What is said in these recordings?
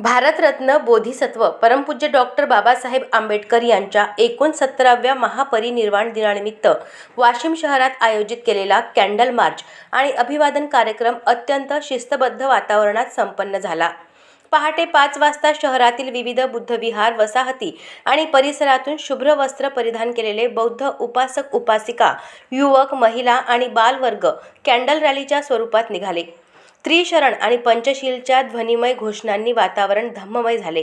भारतरत्न बोधिसत्व परमपूज्य डॉक्टर बाबासाहेब आंबेडकर यांच्या 69व्या महापरिनिर्वाण दिनानिमित्त वाशिम शहरात आयोजित केलेला कॅन्डल मार्च आणि अभिवादन कार्यक्रम अत्यंत शिस्तबद्ध वातावरणात संपन्न झाला। पहाटे 5 वाजता शहरातील विविध बुद्धविहार, वसाहती आणि परिसरातून शुभ्र वस्त्र परिधान केलेले बौद्ध उपासक उपासिका, युवक, महिला आणि बालवर्ग कॅन्डल रॅलीच्या स्वरूपात निघाले। त्रिशरण आणि पंचशीलच्या ध्वनिमय घोषणांनी वातावरण धम्ममय झाले।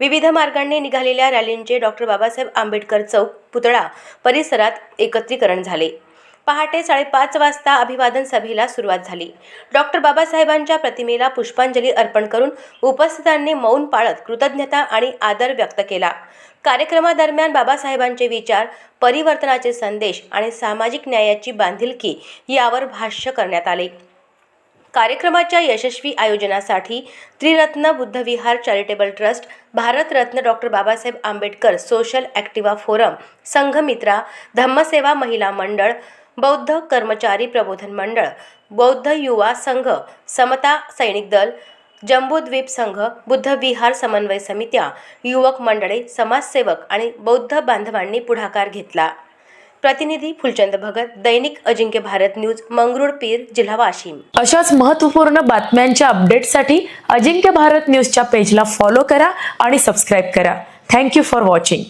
विविध मार्गांनी निघालेल्या रॅलींचे डॉक्टर बाबासाहेब आंबेडकर चौक, पुतळा परिसरात एकत्रीकरण झाले। पहाटे 5:30 वाजता अभिवादन सभेला सुरुवात झाली। डॉक्टर बाबासाहेबांच्या प्रतिमेला पुष्पांजली अर्पण करून उपस्थितांनी मौन पाळत कृतज्ञता आणि आदर व्यक्त केला। कार्यक्रमादरम्यान बाबासाहेबांचे विचार, परिवर्तनाचे संदेश आणि सामाजिक न्यायाची बांधिलकी यावर भाष्य करण्यात आले। कार्यक्रमाच्या यशस्वी आयोजनासाठी Triratna Buddhavihar charitable trust, Bharat Ratna doctor Babasaheb Ambedkar social ॲक्टिवा फोरम, संघमित्रा, धम्मसेवा महिला मंडळ, बौद्ध कर्मचारी प्रबोधन मंडळ, बौद्ध युवा संघ, समता सैनिक दल, जम्बूद्वीप संघ, बुद्धविहार समन्वय समित्या, युवक मंडळे, समाजसेवक आणि बौद्ध बांधवांनी पुढाकार घेतला। प्रतिनिधी फुलचंद भगत, दैनिक अजिंक्य भारत न्यूज, मंगरुळपीर, जिल्हा वाशिम। अशाच महत्त्वपूर्ण बातम्यांच्या अपडेटसाठी अजिंक्य भारत न्यूजच्या पेजला फॉलो करा आणि सबस्क्राईब करा। Thank you for watching.